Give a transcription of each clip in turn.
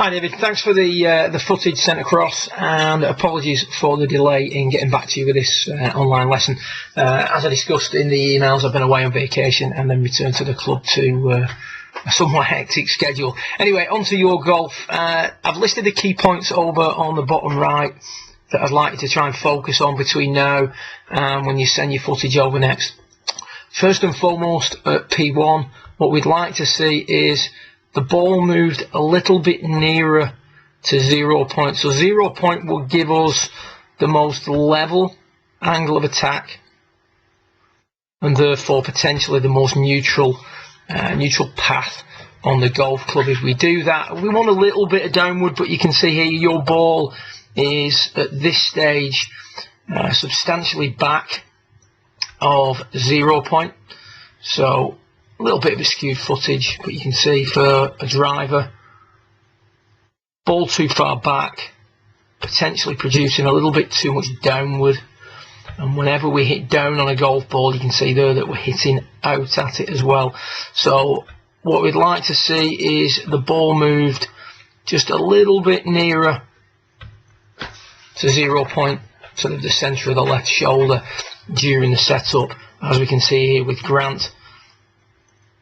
Hi David, thanks for the footage sent across, and apologies for the delay in getting back to you with this online lesson. As I discussed in the emails, I've been away on vacation and then returned to the club to a somewhat hectic schedule. Anyway, on to your golf. I've listed the key points over on the bottom right that I'd like you to try and focus on between now and when you send your footage over next. First and foremost, at P1, what we'd like to see is the ball moved a little bit nearer to 0 point. So 0 point will give us the most level angle of attack and therefore potentially the most neutral path on the golf club. If we do that, we want a little bit of downward, but you can see here your ball is at this stage substantially back of 0 point. So a little bit of a skewed footage, but you can see for a driver, ball too far back, potentially producing a little bit too much downward. And whenever we hit down on a golf ball, you can see there that we're hitting out at it as well. So what we'd like to see is the ball moved just a little bit nearer to 0 point, sort of the centre of the left shoulder during the setup, as we can see here with Grant.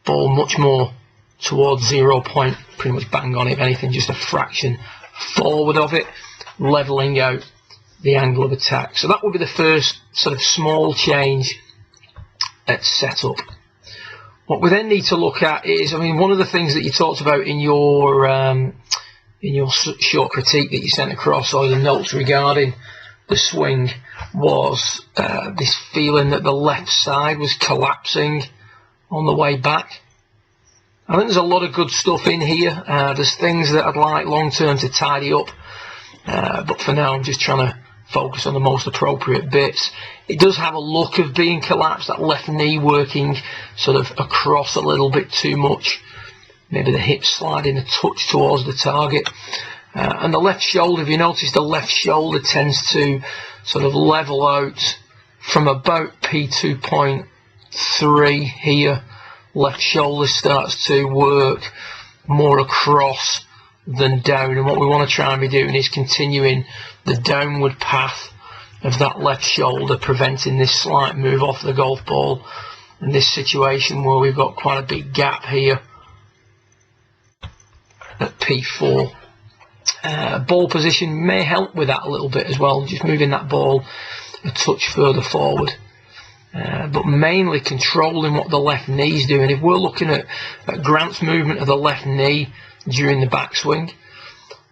Ball much more towards 0 point, pretty much bang on, if anything, just a fraction forward of it, levelling out the angle of attack. So that would be the first sort of small change at setup. What we then need to look at is, I mean, one of the things that you talked about in your short critique that you sent across, or the notes regarding the swing, was this feeling that the left side was collapsing on the way back. I think there's a lot of good stuff in here. There's things that I'd like long term to tidy up, but for now I'm just trying to focus on the most appropriate bits. It does have a look of being collapsed, that left knee working sort of across a little bit too much, maybe the hips sliding a touch towards the target, and the left shoulder, if you notice, the left shoulder tends to sort of level out from about P2.3 here. Left shoulder starts to work more across than down, and what we want to try and be doing is continuing the downward path of that left shoulder, preventing this slight move off the golf ball in this situation where we've got quite a big gap here at P4. Ball position may help with that a little bit as well, just moving that ball a touch further forward. But mainly controlling what the left knee's doing. If we're looking at Grant's movement of the left knee during the backswing,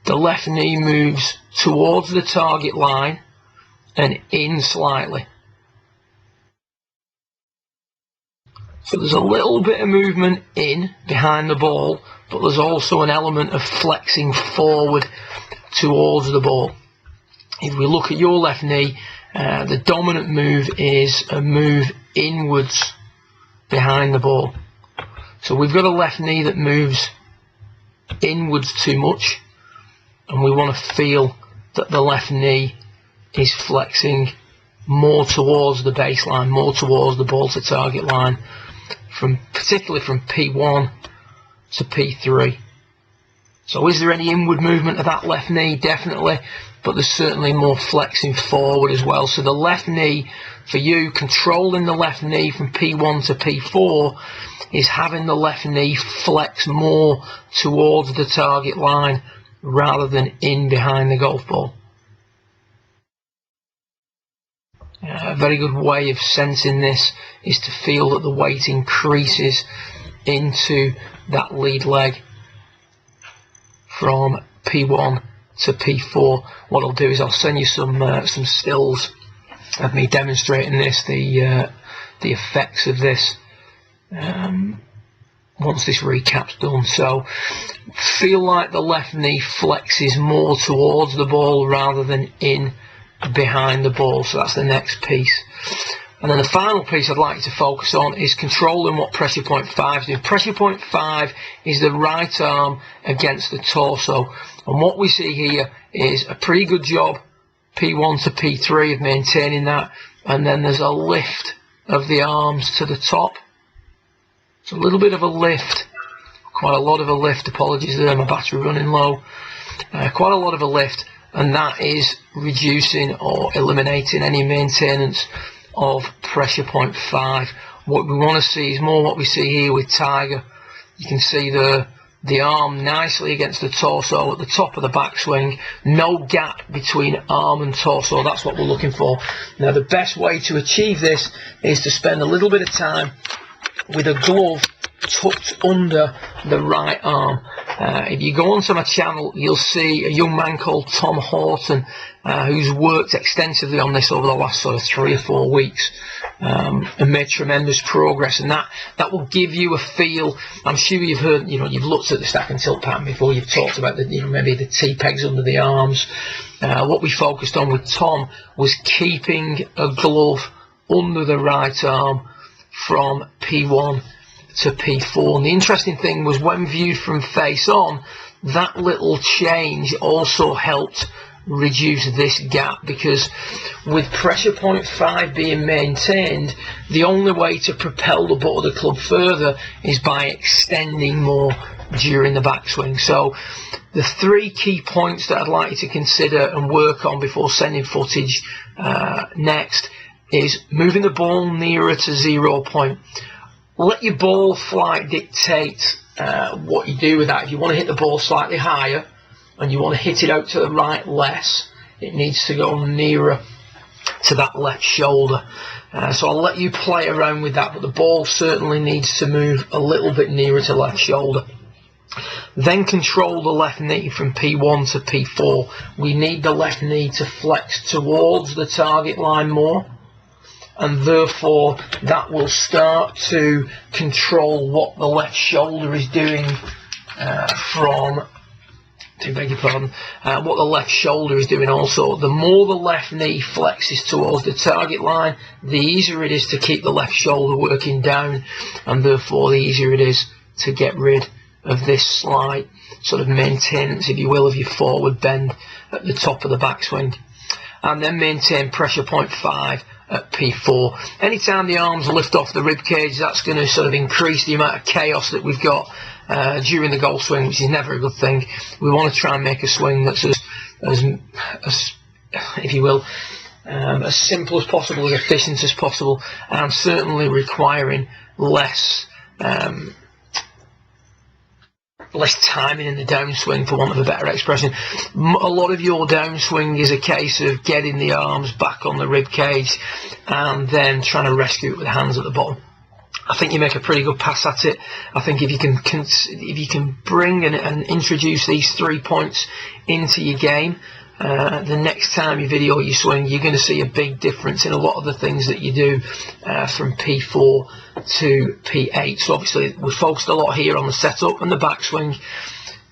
the left knee moves towards the target line and in slightly. So there's a little bit of movement in behind the ball, but there's also an element of flexing forward towards the ball. If we look at your left knee, the dominant move is a move inwards behind the ball. So we've got a left knee that moves inwards too much, and we want to feel that the left knee is flexing more towards the baseline, more towards the ball to target line, particularly from P1 to P3. So is there any inward movement of that left knee? Definitely, but there's certainly more flexing forward as well. So the left knee, for you, controlling the left knee from P1 to P4 is having the left knee flex more towards the target line rather than in behind the golf ball. A very good way of sensing this is to feel that the weight increases into that lead leg from P1 to P4. What I'll do is I'll send you some stills of me demonstrating this, the effects of this, once this recap's done. So feel like the left knee flexes more towards the ball rather than in behind the ball. So that's the next piece. And then the final piece I'd like you to focus on is controlling what pressure point 5 is doing. Pressure point 5 is the right arm against the torso. And what we see here is a pretty good job, P1 to P3, of maintaining that. And then there's a lift of the arms to the top. It's a little bit of a lift quite a lot of a lift. Apologies there, my battery running low. Quite a lot of a lift, and that is reducing or eliminating any maintenance of pressure point 5. What we want to see is more what we see here with Tiger. You can see the arm nicely against the torso at the top of the backswing. No gap between arm and torso. That's what we're looking for. Now, the best way to achieve this is to spend a little bit of time with a glove tucked under the right arm. If you go onto my channel, you'll see a young man called Tom Horton, who's worked extensively on this over the last sort of 3 or 4 weeks, and made tremendous progress. And that will give you a feel. I'm sure you've heard, you've looked at the stack and tilt pattern before. You've talked about maybe the T-pegs under the arms. What we focused on with Tom was keeping a glove under the right arm from P1 to P4. And the interesting thing was, when viewed from face on, that little change also helped reduce this gap, because with pressure point 5 being maintained, the only way to propel the butt of the club further is by extending more during the backswing. So the 3 key points that I'd like you to consider and work on before sending footage next is moving the ball nearer to 0 point. Let your ball flight dictate what you do with that. If you want to hit the ball slightly higher and you want to hit it out to the right less, it needs to go nearer to that left shoulder. So I'll let you play around with that, but the ball certainly needs to move a little bit nearer to left shoulder. Then control the left knee from P1 to P4. We need the left knee to flex towards the target line more, and therefore that will start to control what the left shoulder is doing what the left shoulder is doing also. The more the left knee flexes towards the target line, the easier it is to keep the left shoulder working down, and therefore the easier it is to get rid of this slight sort of maintenance, if you will, of your forward bend at the top of the backswing. And then maintain pressure point 5 at P4. Anytime the arms lift off the rib cage, that's going to sort of increase the amount of chaos that we've got during the golf swing, which is never a good thing. We want to try and make a swing that's as if you will, as simple as possible, as efficient as possible, and certainly requiring less timing in the downswing, for want of a better expression. A lot of your downswing is a case of getting the arms back on the rib cage and then trying to rescue it with the hands at the bottom. I think you make a pretty good pass at it. I think if you can bring and introduce these 3 points into your game, the next time you video your swing, you're going to see a big difference in a lot of the things that you do from P4 to P8. So obviously we focused a lot here on the setup and the backswing.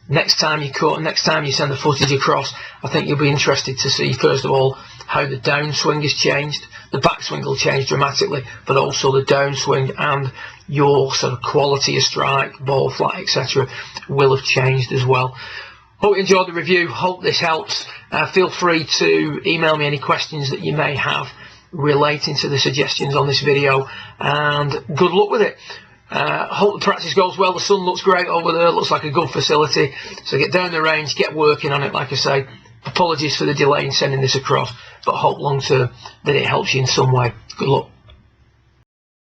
Next time you cut, next time you send the footage across, I think you'll be interested to see, first of all, how the downswing has changed. The backswing will change dramatically, but also the downswing and your sort of quality of strike, ball flight, etc. will have changed as well. Hope you enjoyed the review. Hope this helps. Feel free to email me any questions that you may have relating to the suggestions on this video, and good luck with it. Hope the practice goes well. The sun looks great over there, looks like a good facility, so get down the range, get working on it. Like I say, apologies for the delay in sending this across, but hope long term that it helps you in some way. Good luck.